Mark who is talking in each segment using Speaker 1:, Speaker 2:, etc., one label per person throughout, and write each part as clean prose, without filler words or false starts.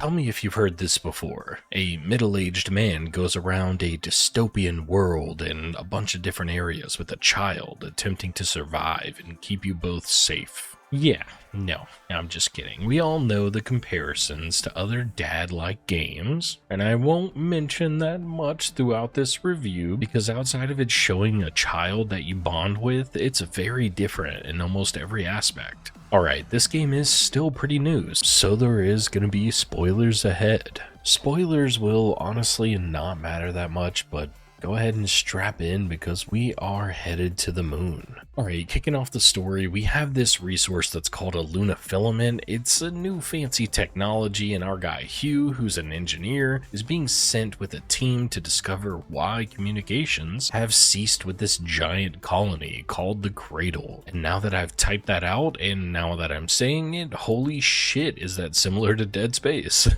Speaker 1: Tell me if you've heard this before. A middle-aged man goes around a dystopian world in a bunch of different areas with a child attempting to survive and keep you both safe. Yeah, no, I'm just kidding. We all know the comparisons to other dad-like games, and I won't mention that much throughout this review because outside of it showing a child that you bond with, it's very different in almost every aspect. Alright, this game is still pretty new, so there is going to be spoilers ahead. Spoilers will honestly not matter that much, but go ahead and strap in because we are headed to the moon. Alright, kicking off the story, we have this resource that's called a Luna filament. It's a new fancy technology, and our guy Hugh, who's an engineer, is being sent with a team to discover why communications have ceased with this giant colony called the Cradle. And now that I've typed that out, and now that I'm saying it, holy shit, is that similar to Dead Space.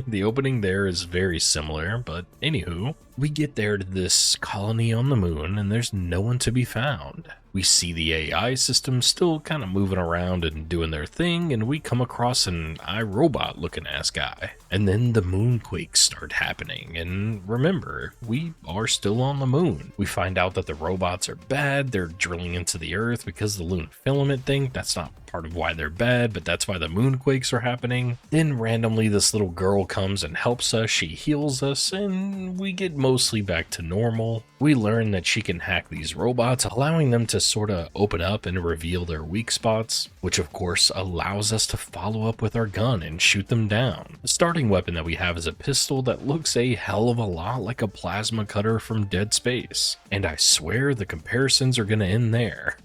Speaker 1: The opening there is very similar, but anywho, we get there to this colony on the moon and there's no one to be found. We see the AI system still kind of moving around and doing their thing, and we come across an iRobot looking ass guy. And then the moonquakes start happening, and remember, we are still on the moon. We find out that the robots are bad, they're drilling into the earth because the Luna filament thing. That's not part of why they're bad, but that's why the moonquakes are happening. Then randomly this little girl comes and helps us, she heals us, and we get mostly back to normal. We learn that she can hack these robots, allowing them to sort of open up and reveal their weak spots, which of course allows us to follow up with our gun and shoot them down. The starting weapon that we have is a pistol that looks a hell of a lot like a plasma cutter from Dead Space, and I swear the comparisons are gonna end there.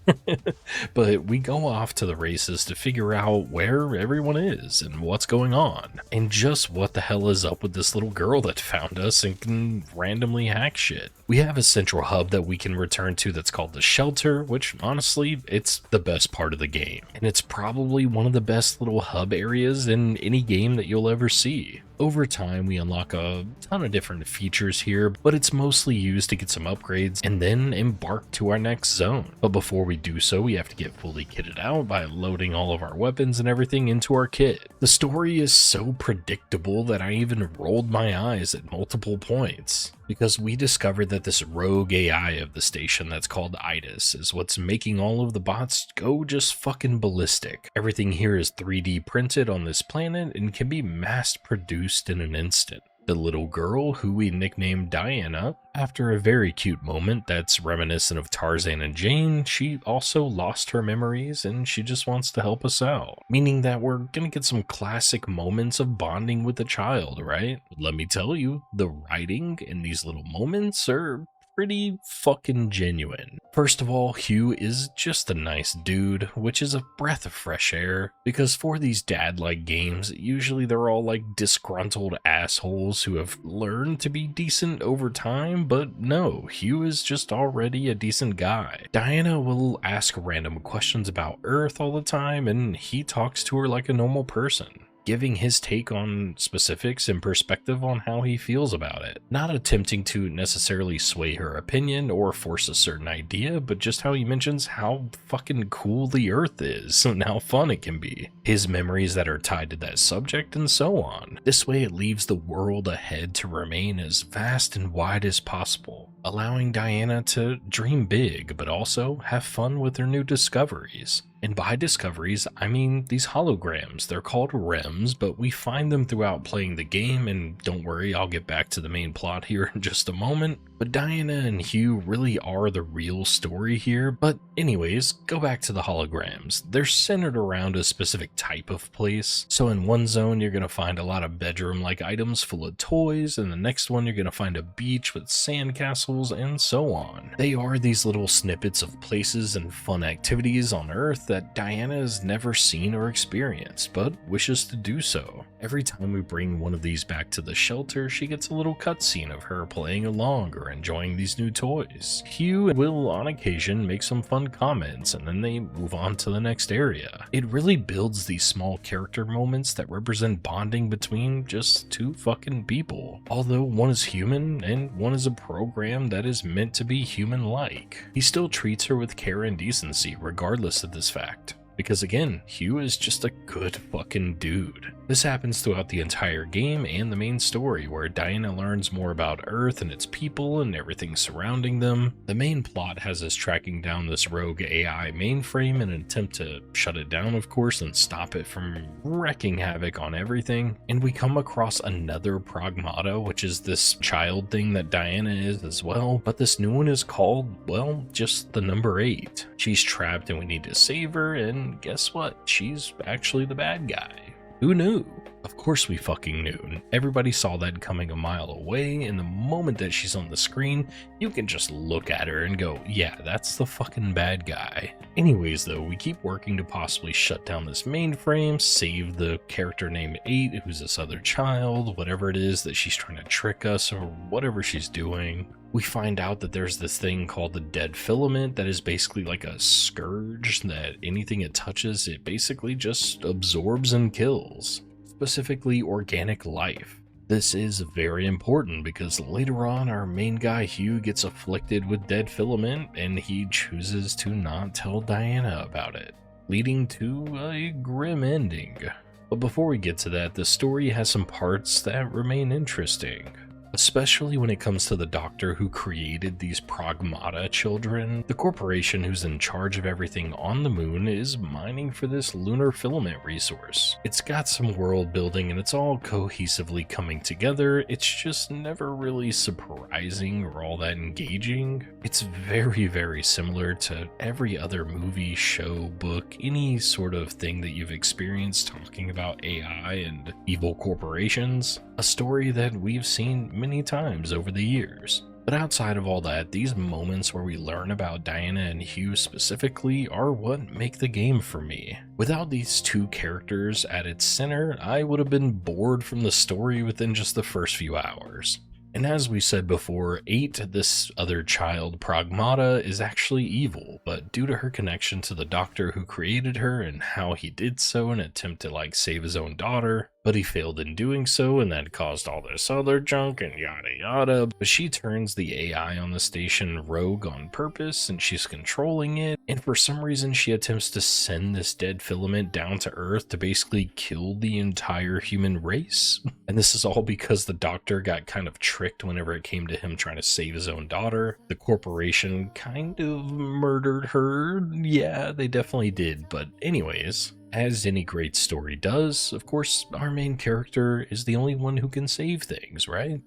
Speaker 1: But we go off to the races to figure out where everyone is and what's going on, and just what the hell is up with this little girl that found us and can randomly hack shit. We have a central hub that we can return to that's called the shelter, which honestly, it's the best part of the game. And it's probably one of the best little hub areas in any game that you'll ever see. Over time, we unlock a ton of different features here, but it's mostly used to get some upgrades and then embark to our next zone. But before we do so, we have to get fully kitted out by loading all of our weapons and everything into our kit. The story is so predictable that I even rolled my eyes at multiple points, because we discovered that this rogue AI of the station that's called Itis is what's making all of the bots go just fucking ballistic. Everything here is 3D printed on this planet and can be mass produced in an instant. The little girl, who we nicknamed Diana, after a very cute moment that's reminiscent of Tarzan and Jane, she also lost her memories and she just wants to help us out. Meaning that we're gonna get some classic moments of bonding with the child, right? Let me tell you, the writing in these little moments are pretty fucking genuine. First of all, Hugh is just a nice dude, which is a breath of fresh air, because for these dad-like games, usually they're all like disgruntled assholes who have learned to be decent over time, but no, Hugh is just already a decent guy. Diana will ask random questions about Earth all the time, and he talks to her like a normal person, giving his take on specifics and perspective on how he feels about it. Not attempting to necessarily sway her opinion or force a certain idea, but just how he mentions how fucking cool the Earth is and how fun it can be. His memories that are tied to that subject and so on. This way it leaves the world ahead to remain as vast and wide as possible, allowing Diana to dream big, but also have fun with her new discoveries. And by discoveries, I mean these holograms. They're called REMs, but we find them throughout playing the game, and don't worry, I'll get back to the main plot here in just a moment. But Diana and Hugh really are the real story here. But anyways, go back to the holograms. They're centered around a specific type of place. So in one zone, you're going to find a lot of bedroom-like items full of toys, and the next one, you're going to find a beach with sandcastles, and so on. They are these little snippets of places and fun activities on Earth that Diana has never seen or experienced, but wishes to do so. Every time we bring one of these back to the shelter, she gets a little cutscene of her playing along or enjoying these new toys. Hugh will on occasion make some fun comments, and then they move on to the next area. It really builds these small character moments that represent bonding between just two fucking people. Although one is human and one is a program that is meant to be human-like, he still treats her with care and decency regardless of this fact. Because again, Hugh is just a good fucking dude. This happens throughout the entire game and the main story, where Diana learns more about Earth and its people and everything surrounding them. The main plot has us tracking down this rogue AI mainframe in an attempt to shut it down, of course, and stop it from wreaking havoc on everything. And we come across another Pragmata, which is this child thing that Diana is as well, but this new one is called, well, just the number 8. She's trapped and we need to save her, and guess what? She's actually the bad guy. Who knew? Of course we fucking knew. Everybody saw that coming a mile away, and the moment that she's on the screen, you can just look at her and go, yeah, that's the fucking bad guy. Anyways though, we keep working to possibly shut down this mainframe, save the character named 8, who's this other child, whatever it is that she's trying to trick us or whatever she's doing. We find out that there's this thing called the dead filament that is basically like a scourge that anything it touches, it basically just absorbs and kills. Specifically organic life. This is very important because later on our main guy Hugh gets afflicted with dead filament and he chooses to not tell Diana about it, leading to a grim ending. But before we get to that, the story has some parts that remain interesting. Especially when it comes to the doctor who created these Pragmata children. The corporation who's in charge of everything on the moon is mining for this lunar filament resource. It's got some world building and it's all cohesively coming together. It's just never really surprising or all that engaging. It's very, very similar to every other movie, show, book, any sort of thing that you've experienced talking about AI and evil corporations. A story that we've seen many times over the years. But outside of all that, these moments where we learn about Diana and Hugh specifically are what make the game for me. Without these two characters at its center, I would have been bored from the story within just the first few hours. And as we said before, 8, this other child, Pragmata, is actually evil, but due to her connection to the doctor who created her and how he did so in an attempt to save his own daughter, but he failed in doing so and that caused all this other junk and yada yada. But she turns the AI on the station rogue on purpose and she's controlling it, and for some reason she attempts to send this dead filament down to Earth to basically kill the entire human race. And this is all because the doctor got kind of tricked whenever it came to him trying to save his own daughter. The corporation kind of murdered her. Yeah, they definitely did. But anyways, as any great story does, of course, our main character is the only one who can save things, right?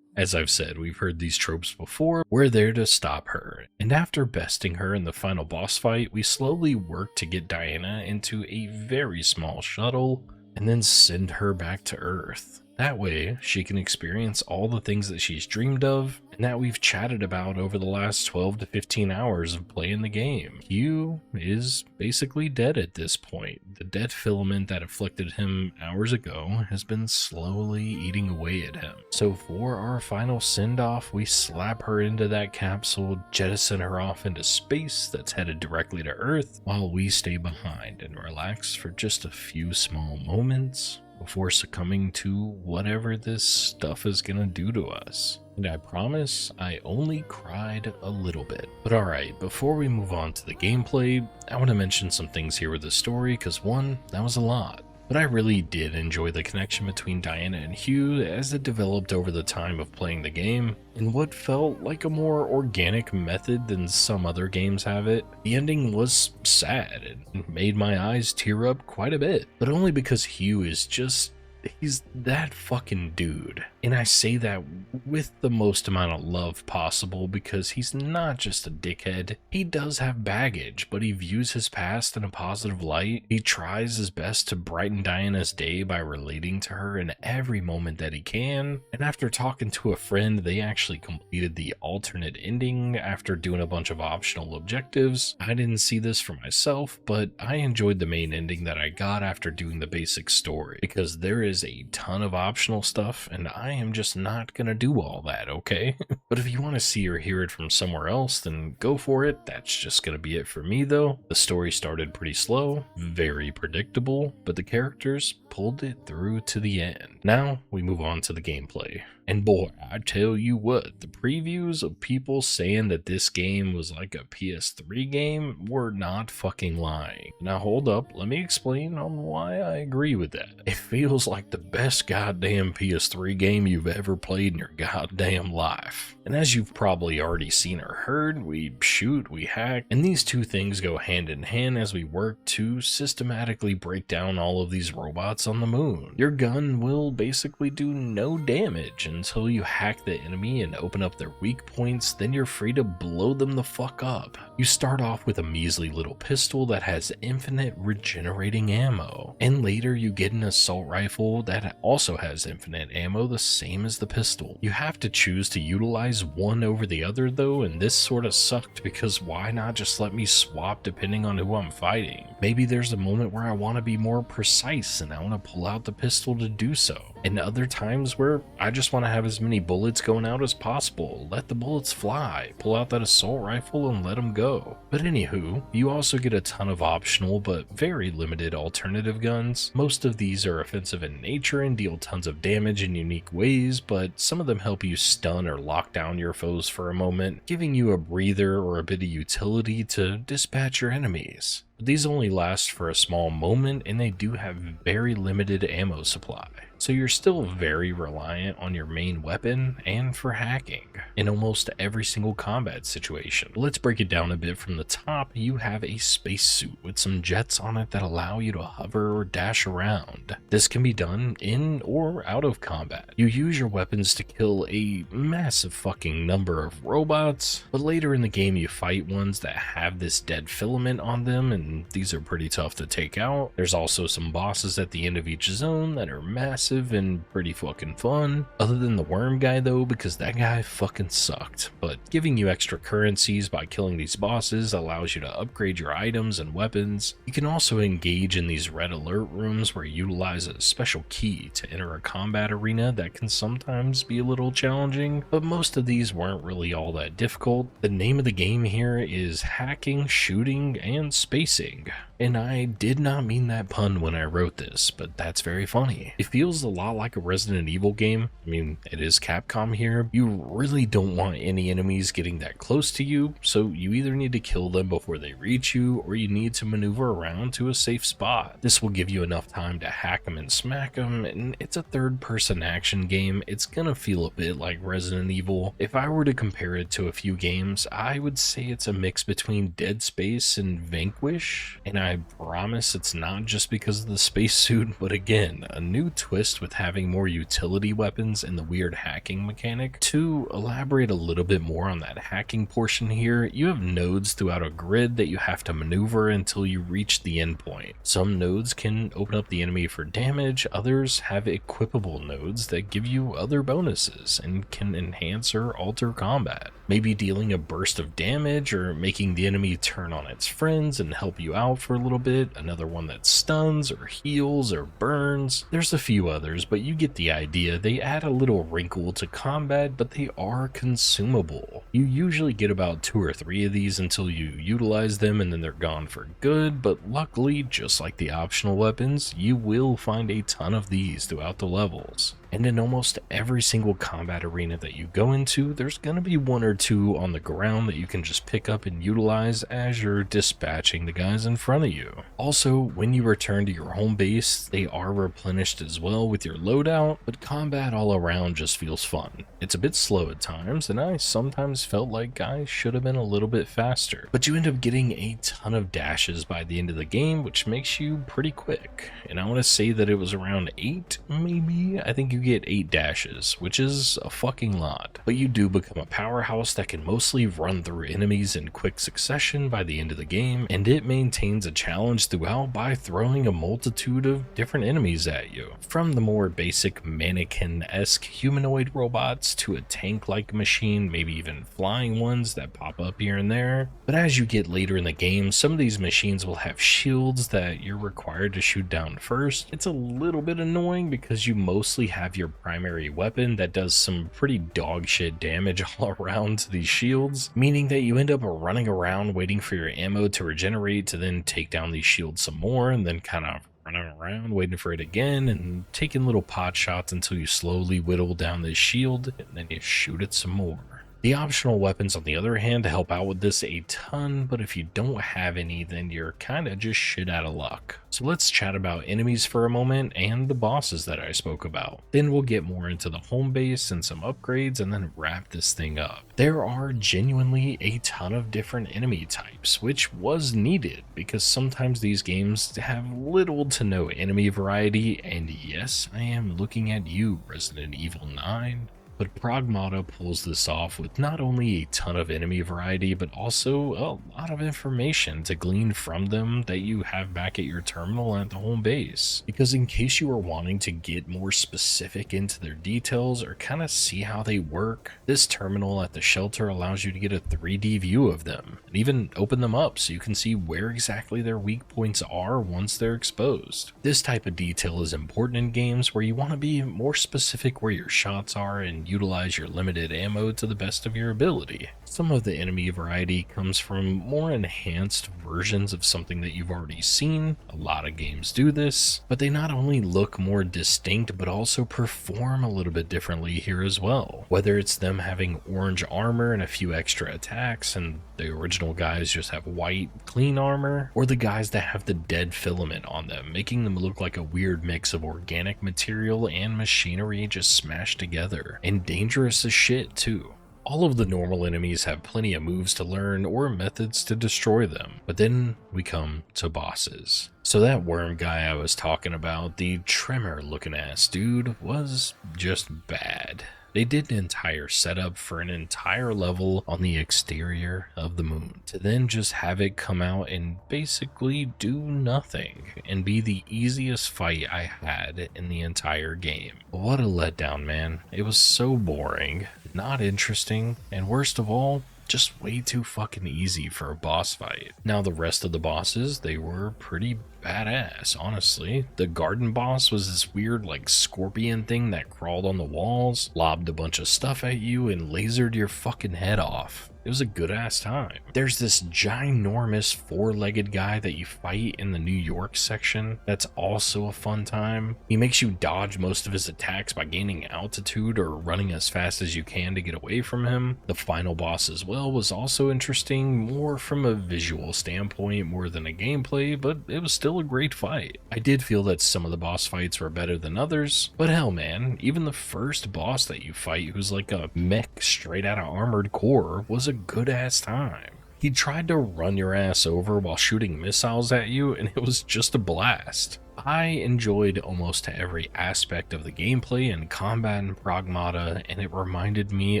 Speaker 1: As I've said, we've heard these tropes before. We're there to stop her. And after besting her in the final boss fight, we slowly work to get Diana into a very small shuttle and then send her back to Earth. That way, she can experience all the things that she's dreamed of and that we've chatted about over the last 12 to 15 hours of playing the game. Hugh is basically dead at this point. The dead filament that afflicted him hours ago has been slowly eating away at him. So for our final send-off, we slap her into that capsule, jettison her off into space that's headed directly to Earth, while we stay behind and relax for just a few small moments before succumbing to whatever this stuff is gonna do to us. And I promise I only cried a little bit. But alright, before we move on to the gameplay, I want to mention some things here with the story, because one, that was a lot. But I really did enjoy the connection between Diana and Hugh as it developed over the time of playing the game, in what felt like a more organic method than some other games have it. The ending was sad and made my eyes tear up quite a bit, but only because Hugh is just, he's that fucking dude. And I say that with the most amount of love possible because he's not just a dickhead. He does have baggage, but he views his past in a positive light. He tries his best to brighten Diana's day by relating to her in every moment that he can. And after talking to a friend, they actually completed the alternate ending after doing a bunch of optional objectives. I didn't see this for myself, but I enjoyed the main ending that I got after doing the basic story, because there is a ton of optional stuff and I am just not gonna do all that, okay? But if you want to see or hear it from somewhere else, then go for it. That's just gonna be it for me though. The story started pretty slow, very predictable, but the characters pulled it through to the end. Now we move on to the gameplay. And boy, I tell you what, the previews of people saying that this game was like a PS3 game were not fucking lying. Now hold up, let me explain on why I agree with that. It feels like the best goddamn PS3 game you've ever played in your goddamn life. And as you've probably already seen or heard, we shoot, we hack, and these two things go hand in hand as we work to systematically break down all of these robots on the moon. Your gun will basically do no damage until you hack the enemy and open up their weak points, then you're free to blow them the fuck up. You start off with a measly little pistol that has infinite regenerating ammo, and later you get an assault rifle that also has infinite ammo, the same as the pistol. You have to choose to utilize one over the other though, and this sort of sucked because why not just let me swap depending on who I'm fighting? Maybe there's a moment where I want to be more precise and I want to pull out the pistol to do so, and other times where I just want to have as many bullets going out as possible. Let the bullets fly, pull out that assault rifle and let them go. But anywho, you also get a ton of optional but very limited alternative guns. Most of these are offensive in nature and deal tons of damage in unique ways, but some of them help you stun or lock down your foes for a moment, giving you a breather or a bit of utility to dispatch your enemies. But these only last for a small moment and they do have very limited ammo supply, so you're still very reliant on your main weapon and for hacking in almost every single combat situation. Let's break it down a bit from the top. You have a spacesuit with some jets on it that allow you to hover or dash around. This can be done in or out of combat. You use your weapons to kill a massive fucking number of robots, but later in the game you fight ones that have this dead filament on them, and these are pretty tough to take out. There's also some bosses at the end of each zone that are massive and pretty fucking fun, other than the worm guy though, because that guy fucking sucked. But giving you extra currencies by killing these bosses allows you to upgrade your items and weapons. You can also engage in these red alert rooms where you utilize a special key to enter a combat arena that can sometimes be a little challenging, but most of these weren't really all that difficult. The name of the game here is hacking, shooting, and spacing. And I did not mean that pun when I wrote this, but that's very funny. It feels a lot like a Resident Evil game. I mean, it is Capcom here. You really don't want any enemies getting that close to you, so you either need to kill them before they reach you, or you need to maneuver around to a safe spot. This will give you enough time to hack them and smack them, and it's a third-person action game. It's gonna feel a bit like Resident Evil. If I were to compare it to a few games, I would say it's a mix between Dead Space and Vanquish, and I promise it's not just because of the spacesuit, but again, a new twist with having more utility weapons and the weird hacking mechanic. To elaborate a little bit more on that hacking portion here, you have nodes throughout a grid that you have to maneuver until you reach the endpoint. Some nodes can open up the enemy for damage, others have equipable nodes that give you other bonuses and can enhance or alter combat. Maybe dealing a burst of damage or making the enemy turn on its friends and help you out for a little bit. Another one that stuns or heals or burns. There's a few others, but you get the idea. They add a little wrinkle to combat, but they are consumable. You usually get about 2 or 3 of these until you utilize them and then they're gone for good, but luckily, just like the optional weapons, you will find a ton of these throughout the levels. And in almost every single combat arena that you go into, there's going to be 1 or 2 on the ground that you can just pick up and utilize as you're dispatching the guys in front of you. Also, when you return to your home base, they are replenished as well with your loadout, but combat all around just feels fun. It's a bit slow at times, and I sometimes felt like guys should have been a little bit faster, but you end up getting a ton of dashes by the end of the game, which makes you pretty quick. And I want to say that it was around 8, maybe? I think you get 8 dashes, which is a fucking lot. But you do become a powerhouse that can mostly run through enemies in quick succession by the end of the game, and it maintains a challenge throughout by throwing a multitude of different enemies at you. From the more basic mannequin-esque humanoid robots to a tank-like machine, maybe even flying ones that pop up here and there. But as you get later in the game, some of these machines will have shields that you're required to shoot down first. It's a little bit annoying because you mostly have your primary weapon that does some pretty dog shit damage all around to these shields, meaning that you end up running around waiting for your ammo to regenerate to then take down these shields some more and then kind of running around waiting for it again and taking little pot shots until you slowly whittle down this shield and then you shoot it some more. The optional weapons, on the other hand, help out with this a ton, but if you don't have any, then you're kinda just shit out of luck. So let's chat about enemies for a moment and the bosses that I spoke about. Then we'll get more into the home base and some upgrades and then wrap this thing up. There are genuinely a ton of different enemy types, which was needed because sometimes these games have little to no enemy variety, and yes, I am looking at you, Resident Evil 9. But Pragmata pulls this off with not only a ton of enemy variety, but also a lot of information to glean from them that you have back at your terminal at the home base. Because in case you are wanting to get more specific into their details or kind of see how they work, this terminal at the shelter allows you to get a 3D view of them, and even open them up so you can see where exactly their weak points are once they're exposed. This type of detail is important in games where you want to be more specific where your shots are and utilize your limited ammo to the best of your ability. Some of the enemy variety comes from more enhanced versions of something that you've already seen. A lot of games do this, but they not only look more distinct, but also perform a little bit differently here as well. Whether it's them having orange armor and a few extra attacks, and the original guys just have white, clean armor, or the guys that have the dead filament on them, making them look like a weird mix of organic material and machinery just smashed together. And dangerous as shit too. All of the normal enemies have plenty of moves to learn or methods to destroy them, but then we come to bosses. So that worm guy I was talking about, the Tremor looking ass dude, was just bad. They did an entire setup for an entire level on the exterior of the moon, to then just have it come out and basically do nothing and be the easiest fight I had in the entire game. What a letdown, man. It was so boring, not interesting, and worst of all, just way too fucking easy for a boss fight. Now the rest of the bosses, they were pretty badass, honestly. The garden boss was this weird like scorpion thing that crawled on the walls, lobbed a bunch of stuff at you, and lasered your fucking head off. It was a good ass time. There's this ginormous four-legged guy that you fight in the New York section. That's also a fun time. He makes you dodge most of his attacks by gaining altitude or running as fast as you can to get away from him. The final boss as well was also interesting, more from a visual standpoint more than a gameplay, but it was still a great fight. I did feel that some of the boss fights were better than others, but hell man, even the first boss that you fight, who's like a mech straight out of Armored Core, was a good ass time. He tried to run your ass over while shooting missiles at you, and it was just a blast. I enjoyed almost every aspect of the gameplay and combat in Pragmata, and it reminded me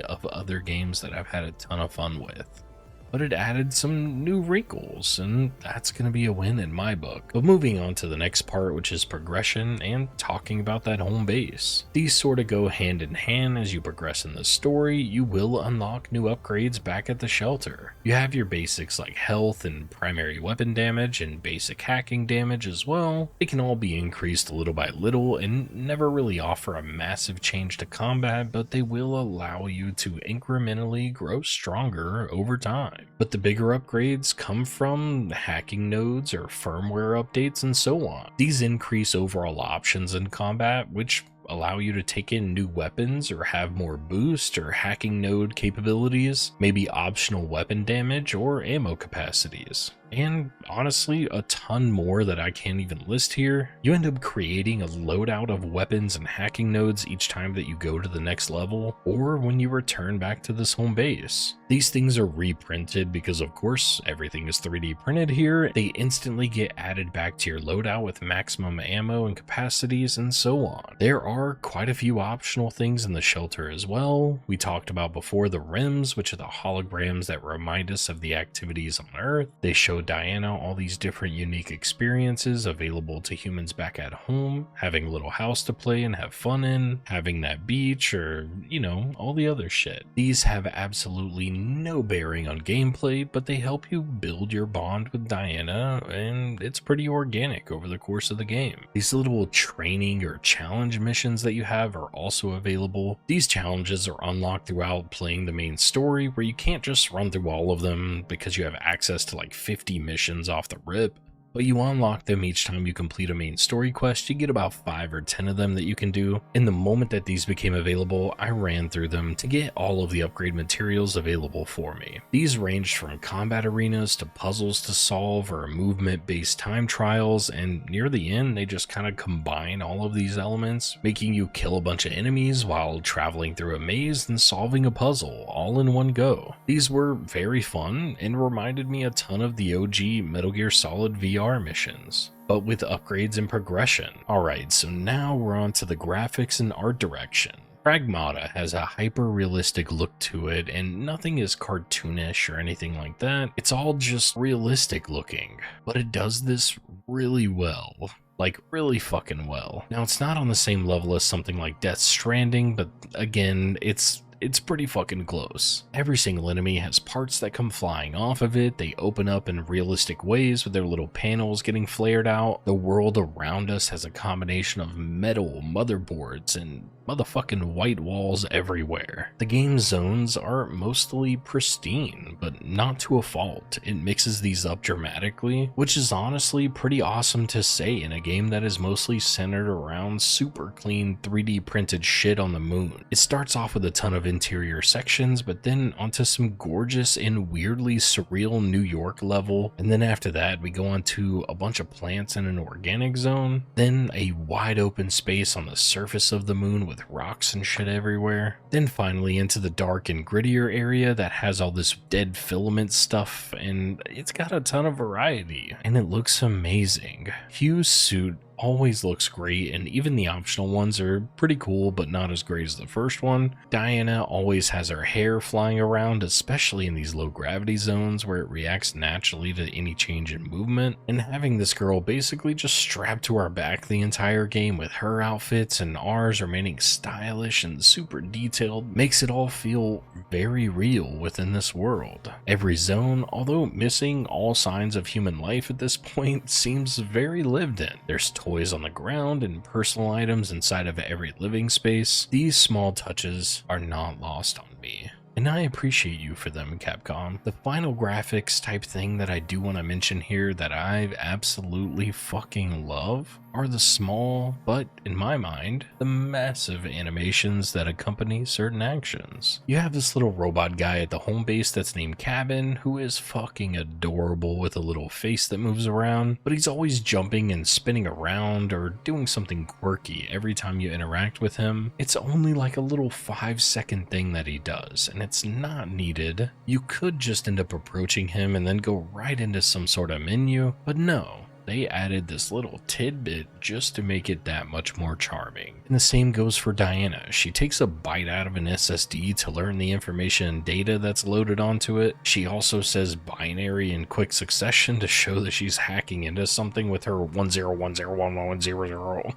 Speaker 1: of other games that I've had a ton of fun with. But it added some new wrinkles, and that's going to be a win in my book. But moving on to the next part, which is progression and talking about that home base. These sort of go hand in hand. As you progress in the story, you will unlock new upgrades back at the shelter. You have your basics like health and primary weapon damage and basic hacking damage as well. They can all be increased little by little and never really offer a massive change to combat, but they will allow you to incrementally grow stronger over time. But the bigger upgrades come from hacking nodes or firmware updates and so on. These increase overall options in combat, which allow you to take in new weapons or have more boost or hacking node capabilities, maybe optional weapon damage or ammo capacities. And honestly, a ton more that I can't even list here. You end up creating a loadout of weapons and hacking nodes each time that you go to the next level, or when you return back to this home base. These things are reprinted because of course everything is 3D printed here. They instantly get added back to your loadout with maximum ammo and capacities and so on. There are quite a few optional things in the shelter as well. We talked about before the rims, which are the holograms that remind us of the activities on Earth. They show Diana all these different unique experiences available to humans back at home, having a little house to play and have fun in, having that beach, or you know, all the other shit. These have absolutely no bearing on gameplay, but they help you build your bond with Diana, and it's pretty organic over the course of the game. These little training or challenge missions that you have are also available. These challenges are unlocked throughout playing the main story, where you can't just run through all of them because you have access to like 50 missions off the rip. but you unlock them each time you complete a main story quest. You get about 5 or 10 of them that you can do. In the moment that these became available, I ran through them to get all of the upgrade materials available for me. These ranged from combat arenas to puzzles to solve or movement-based time trials, and near the end they just kind of combine all of these elements, making you kill a bunch of enemies while traveling through a maze and solving a puzzle all in one go. These were very fun and reminded me a ton of the OG Metal Gear Solid VR missions, but with upgrades and progression. Alright, so now we're on to the graphics and art direction. Pragmata has a hyper-realistic look to it, and nothing is cartoonish or anything like that. It's all just realistic looking, but it does this really well. Like, really fucking well. Now, it's not on the same level as something like Death Stranding, but again, it's pretty fucking close. Every single enemy has parts that come flying off of it. They open up in realistic ways with their little panels getting flared out. The world around us has a combination of metal, motherboards, and motherfucking white walls everywhere. The game's zones are mostly pristine, but not to a fault. It mixes these up dramatically, which is honestly pretty awesome to say in a game that is mostly centered around super clean 3D printed shit on the moon. It starts off with a ton of interior sections, but then onto some gorgeous and weirdly surreal New York level, and then after that we go on to a bunch of plants in an organic zone, then a wide open space on the surface of the moon with rocks and shit everywhere, then finally into the dark and grittier area that has all this dead filament stuff, and it's got a ton of variety, and it looks amazing. Hugh's suit always looks great, and even the optional ones are pretty cool, but not as great as the first one. Diana always has her hair flying around, especially in these low gravity zones where it reacts naturally to any change in movement, and having this girl basically just strapped to our back the entire game with her outfits and ours remaining stylish and super detailed makes it all feel very real within this world. Every zone, although missing all signs of human life at this point, seems very lived in. There's toys on the ground and personal items inside of every living space. These small touches are not lost on me, and I appreciate you for them, Capcom. The final graphics type thing that I do want to mention here that I absolutely fucking love are the small, but in my mind, the massive animations that accompany certain actions. You have this little robot guy at the home base that's named Cabin, who is fucking adorable with a little face that moves around, but he's always jumping and spinning around or doing something quirky every time you interact with him. It's only like a little 5-second thing that he does, and it's not needed. You could just end up approaching him and then go right into some sort of menu, but no. They added this little tidbit just to make it that much more charming. And the same goes for Diana. She takes a bite out of an SSD to learn the information and data that's loaded onto it. She also says binary in quick succession to show that she's hacking into something with her 10101100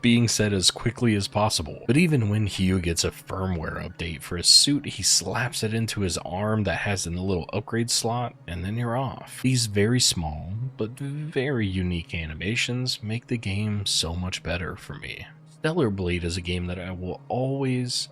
Speaker 1: being said as quickly as possible. But even when Hugh gets a firmware update for his suit, he slaps it into his arm that has in the little upgrade slot, and then you're off. These very small, but very unique animations make the game so much better for me. Stellar Blade is a game that I will always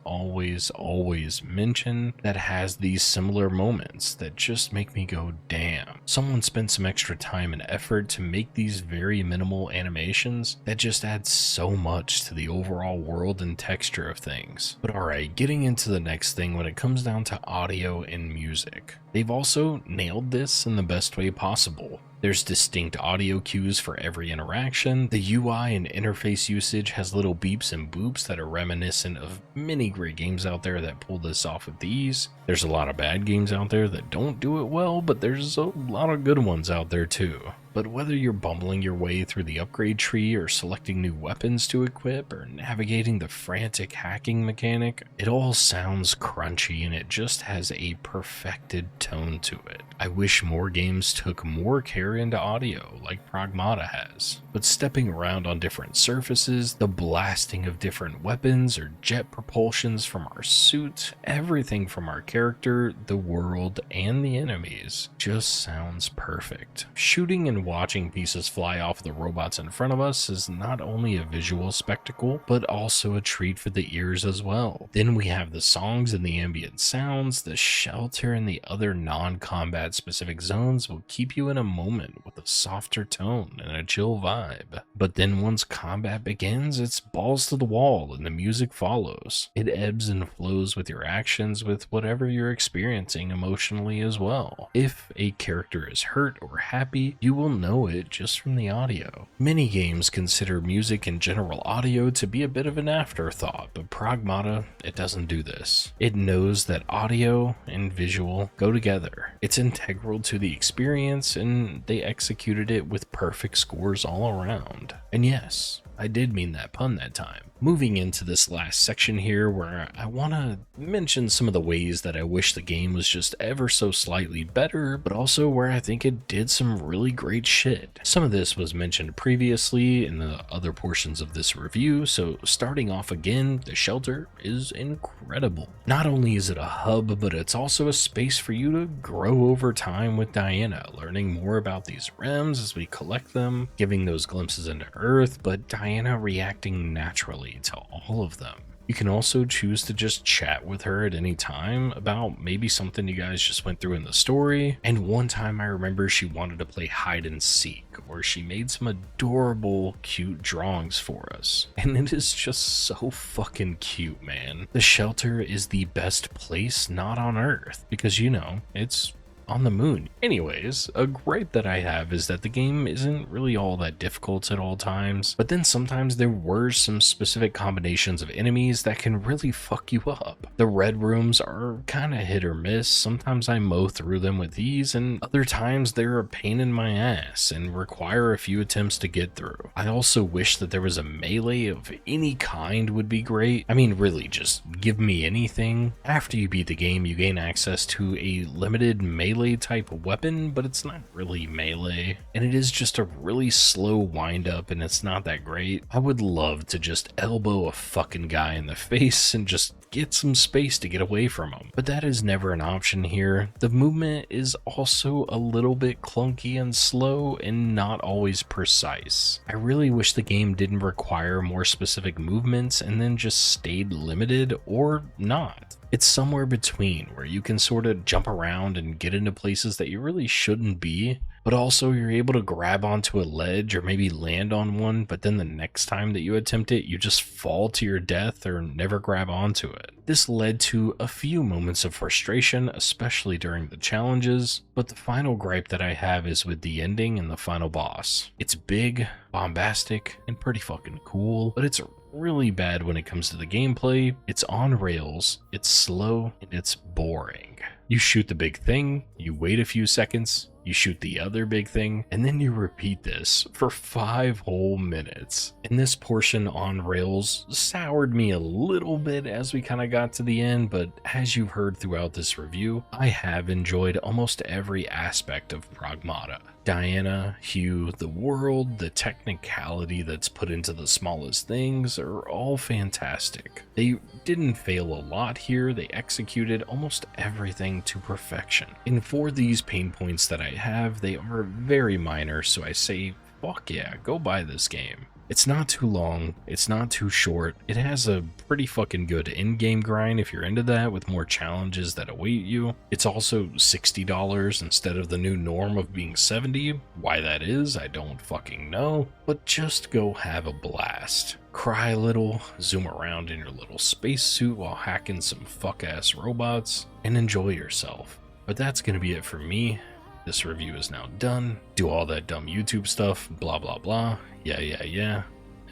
Speaker 1: mention that has these similar moments that just make me go, damn. Someone spent some extra time and effort to make these very minimal animations that just add so much to the overall world and texture of things. But alright, getting into the next thing when it comes down to audio and music. They've also nailed this in the best way possible. There's distinct audio cues for every interaction. The UI and interface usage has little beeps and boops that are reminiscent of many great games out there that pull this off with ease. There's a lot of bad games out there that don't do it well, but there's a lot of good ones out there too. But whether you're bumbling your way through the upgrade tree or selecting new weapons to equip or navigating the frantic hacking mechanic, it all sounds crunchy and it just has a perfected tone to it. I wish more games took more care into audio like Pragmata has. But stepping around on different surfaces, the blasting of different weapons or jet propulsions from our suit, everything from our character, the world, and the enemies just sounds perfect. Shooting and and watching pieces fly off the robots in front of us is not only a visual spectacle, but also a treat for the ears as well. Then we have the songs and the ambient sounds. The shelter and the other non-combat specific zones will keep you in a moment with a softer tone and a chill vibe. But then once combat begins, it's balls to the wall and the music follows. It ebbs and flows with your actions, with whatever you're experiencing emotionally as well. If a character is hurt or happy, you will know it just from the audio. Many games consider music and general audio to be a bit of an afterthought, but Pragmata, it doesn't do this. It knows that audio and visual go together. It's integral to the experience, and they executed it with perfect scores all around. And yes, I did mean that pun that time. Moving into this last section here, where I want to mention some of the ways that I wish the game was just ever so slightly better, but also where I think it did some really great shit. Some of this was mentioned previously in the other portions of this review, so starting off again, the shelter is incredible. Not only is it a hub, but it's also a space for you to grow over time with Diana, learning more about these realms as we collect them, giving those glimpses into Earth, but Diana reacting naturally to all of them. You can also choose to just chat with her at any time about maybe something you guys just went through in the story. And one time I remember she wanted to play hide and seek, or she made some adorable, cute drawings for us. And it is just so fucking cute, man. The shelter is the best place not on Earth, because you know, it's on the moon. Anyways, a gripe that I have is that the game isn't really all that difficult at all times, but then sometimes there were some specific combinations of enemies that can really fuck you up. The red rooms are kind of hit or miss. Sometimes I mow through them with ease, and other times they're a pain in my ass and require a few attempts to get through. I also wish that there was a melee of any kind would be great. I mean, really, just give me anything. After you beat the game, you gain access to a limited melee type weapon, but it's not really melee, and it is just a really slow wind up, and it's not that great. I would love to just elbow a fucking guy in the face and just get some space to get away from him, but that is never an option here. The movement is also a little bit clunky and slow and not always precise. I really wish the game didn't require more specific movements and then just stayed limited or not. It's somewhere between where you can sort of jump around and get into places that you really shouldn't be, but also you're able to grab onto a ledge or maybe land on one, but then the next time that you attempt it, you just fall to your death or never grab onto it. This led to a few moments of frustration, especially during the challenges, but the final gripe that I have is with the ending and the final boss. It's big, bombastic, and pretty fucking cool, but it's really bad when it comes to the gameplay. It's on rails, it's slow, and it's boring. You shoot the big thing, you wait a few seconds, you shoot the other big thing, and then you repeat this for 5 whole minutes. And this portion on rails soured me a little bit as we kind of got to the end, but as you've heard throughout this review, I have enjoyed almost every aspect of Pragmata. Diana, Hugh, the world, the technicality that's put into the smallest things are all fantastic. They didn't fail a lot here, they executed almost everything to perfection. And for these pain points that I have, they are very minor, so I say, fuck yeah, go buy this game. It's not too long, it's not too short, it has a pretty fucking good in-game grind if you're into that, with more challenges that await you. It's also $60 instead of the new norm of being $70. Why that is, I don't fucking know, but just go have a blast. Cry a little, zoom around in your little spacesuit while hacking some fuck-ass robots, and enjoy yourself. But that's gonna be it for me. This review is now done. Do all that dumb YouTube stuff, blah blah blah, yeah,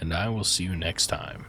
Speaker 1: and I will see you next time.